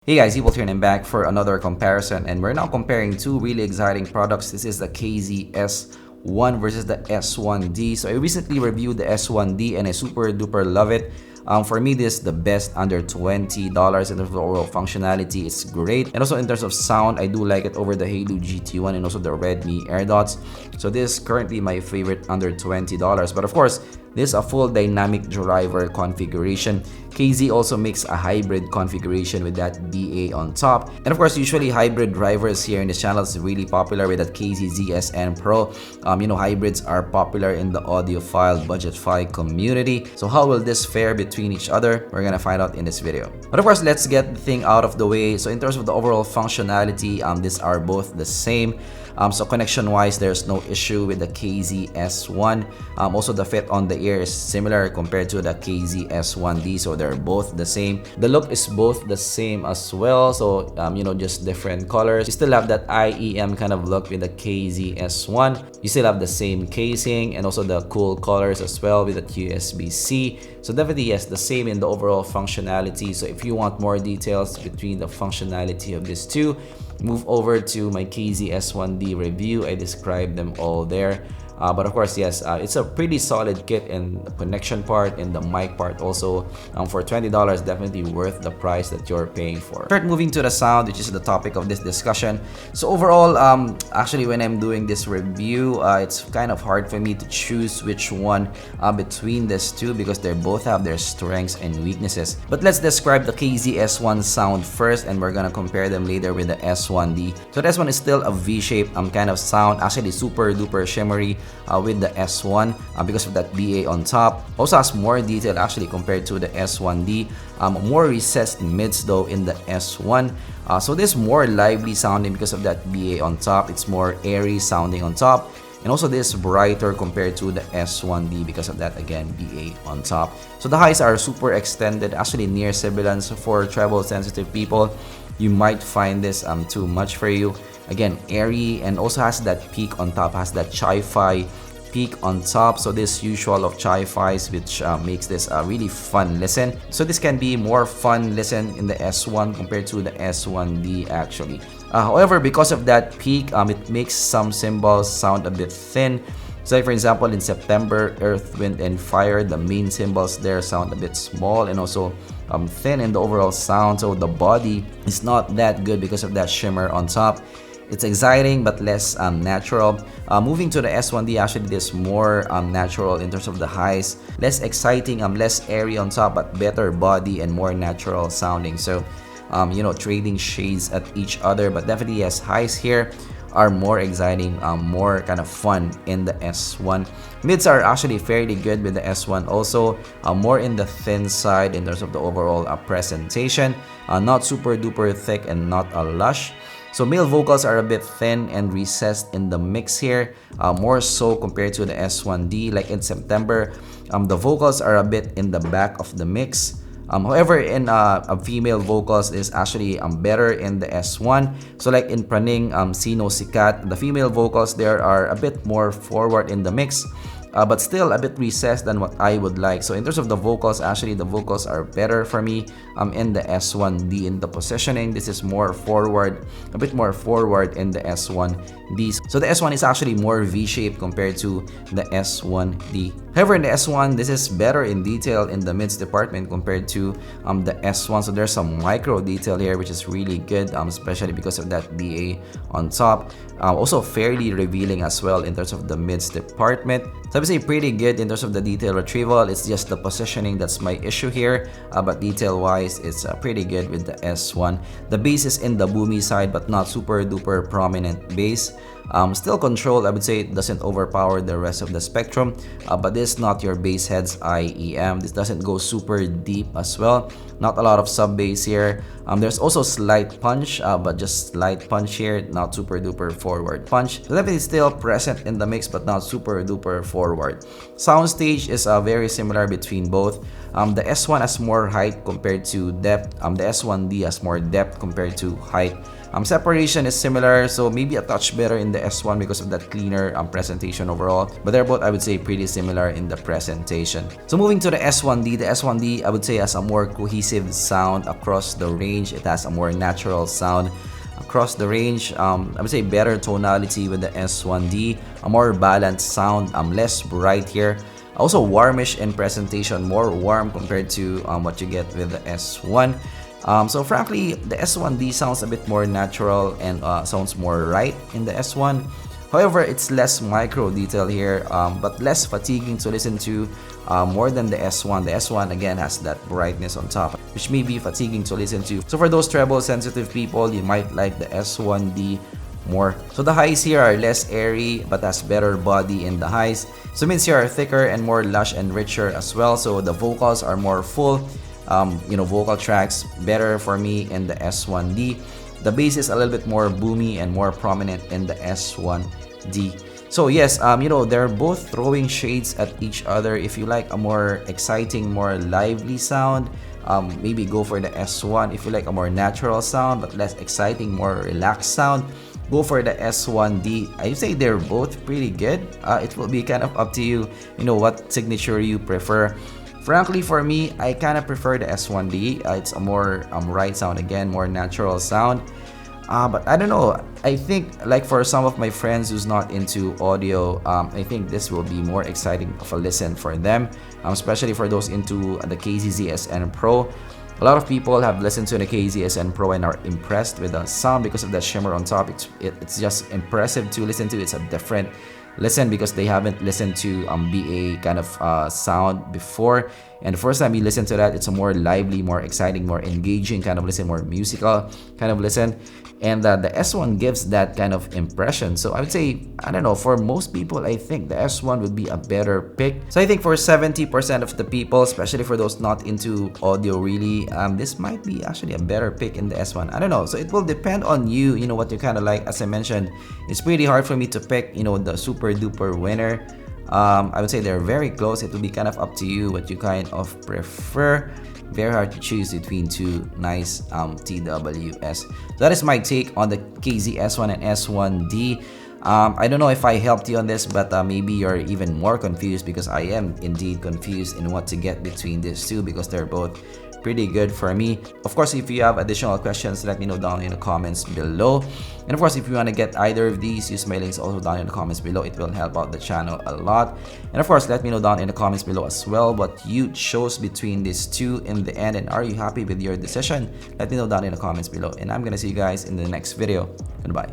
Hey guys, zpolt here and I'm back for another comparison, and we're now comparing two really exciting products. This is the KZ-S1 versus the S1D. So I recently reviewed the S1D and I super duper love it. For me, this is the best under $20 in terms of overall functionality. It's great, and also in terms of sound, I do like it over the Halo GT1 and also the Redmi AirDots. So this is currently my favorite under $20. But of course, this is a full dynamic driver configuration. KZ also makes a hybrid configuration with that BA on top. And of course, usually hybrid drivers here in this channel is really popular with that KZ ZSN Pro. Hybrids are popular in the audiophile budgetfi community. So how will this fare between each other? We're gonna find out in this video. But of course, let's get the thing out of the way. So in terms of the overall functionality, these are both the same. So connection-wise, there's no issue with the KZ-S1. Also, the fit on the ear is similar compared to the KZ-S1D, so they're both the same. The look is both the same as well, so just different colors. You still have that IEM kind of look with the KZ-S1. You still have the same casing and also the cool colors as well with the USB-C. So definitely, yes, the same in the overall functionality. So if you want more details between the functionality of these two, move over to my KZ-S1D review. I described them all there. But of course, yes, it's a pretty solid kit in the connection part and the mic part also. For $20, definitely worth the price that you're paying for. Start moving to the sound, which is the topic of this discussion. So overall, actually, when I'm doing this review, it's kind of hard for me to choose which one between these two because they both have their strengths and weaknesses. But let's describe the KZ-S1 Sound first, and we're gonna compare them later with the S1D. So this one is still a V-shaped kind of sound, actually super duper shimmery. With the S1 because of that BA on top. Also has more detail actually compared to the S1D. More recessed mids though in the S1. So this more lively sounding because of that BA on top. It's more airy sounding on top. And also this brighter compared to the S1D because of that, again, BA on top. So the highs are super extended, actually near sibilance. For treble sensitive people, you might find this too much for you. Again, airy, and also has that peak on top, has that chi-fi peak on top. So this usual of chi-fis, which makes this a really fun listen. So this can be more fun listen in the S1 compared to the S1D actually. However, because of that peak, it makes some cymbals sound a bit thin. So like for example, in September, Earth, Wind, and Fire, the main cymbals there sound a bit small and also thin in the overall sound. So the body is not that good because of that shimmer on top. It's exciting but less natural. Moving to the S1D, actually it is more natural in terms of the highs. Less exciting, less airy on top, but better body and more natural sounding. So, trading shades at each other. But definitely, yes, highs here are more exciting, more kind of fun in the S1. Mids are actually fairly good with the S1 also. More in the thin side in terms of the overall presentation. Not super duper thick and not a lush. So male vocals are a bit thin and recessed in the mix here, more so compared to the S1D. Like in September, the vocals are a bit in the back of the mix. However, in female vocals is actually better in the S1. So like in Praning, Sino Sikat, the female vocals there are a bit more forward in the mix. But still a bit recessed than what I would like. So in terms of the vocals, actually the vocals are better for me in the S1D. In the positioning, this is more forward, a bit more forward in the S1D. So the S1 is actually more V-shaped compared to the S1D. However, in the S1, this is better in detail in the mids department compared to the S1. So there's some micro detail here, which is really good, especially because of that BA on top. Also fairly revealing as well in terms of the mids department. So I would say pretty good in terms of the detail retrieval. It's just the positioning that's my issue here. But detail-wise, it's pretty good with the S1. The bass is in the boomy side, but not super duper prominent bass. Still controlled, I would say it doesn't overpower the rest of the spectrum, but this is not your bass heads IEM. This doesn't go super deep as well. Not a lot of sub bass here. There's also slight punch, but just slight punch here, not super duper forward punch. So definitely still present in the mix, but not super duper forward. Soundstage is very similar between both. The S1 has more height compared to depth. The S1D has more depth compared to height. Separation is similar, so maybe a touch better in the the S1 because of that cleaner presentation overall, but they're both, I would say, pretty similar in the presentation. So moving to the S1D, I would say has a more cohesive sound across the range. It has a more natural sound across the range. I would say better tonality with the S1D, a more balanced sound, less bright here. Also warmish in presentation, more warm compared to what you get with the S1. So frankly, the S1D sounds a bit more natural and sounds more right in the S1. However, it's less micro detail here, but less fatiguing to listen to more than the S1. The S1 again has that brightness on top, which may be fatiguing to listen to. So for those treble sensitive people, you might like the S1D more. So the highs here are less airy but has better body in the highs. So mids here are thicker and more lush and richer as well. So the vocals are more full. Vocal tracks better for me in the S1D. The bass is a little bit more boomy and more prominent in the S1D. So yes, they're both throwing shades at each other. If you like a more exciting, more lively sound, maybe go for the S1. If you like a more natural sound but less exciting, more relaxed sound, go for the S1D. I say they're both pretty good. It will be kind of up to you, what signature you prefer. Frankly, for me, I kind of prefer the S1D. It's a more right sound again, more natural sound. But I don't know. I think like for some of my friends who's not into audio, I think this will be more exciting of a listen for them, especially for those into the KZSN Pro. A lot of people have listened to the KZSN Pro and are impressed with the sound because of the shimmer on top. It's just impressive to listen to. It's a different listen because they haven't listened to BA kind of sound before, and the first time you listen to that, it's a more lively, more exciting, more engaging kind of listen, more musical kind of listen, and the S1 gives that kind of impression. So I would say, I don't know, for most people, I think the S1 would be a better pick. So I think for 70% of the people, especially for those not into audio really, this might be actually a better pick in the S1. I don't know, so it will depend on you, what you kind of like. As I mentioned, it's pretty hard for me to pick, the super duper winner. I would say they're very close. It will be kind of up to you what you kind of prefer. Very hard to choose between two nice TWS. So that is my take on the KZ-S1 and S1D. I don't know if I helped you on this, but maybe you're even more confused, because I am indeed confused in what to get between these two, because they're both pretty good for me. Of course, if you have additional questions, let me know down in the comments below. And of course, if you want to get either of these, use my links also down in the comments below. It will help out the channel a lot. And of course, let me know down in the comments below as well what you chose between these two in the end, and are you happy with your decision? Let me know down in the comments below, and I'm gonna see you guys in the next video. Goodbye.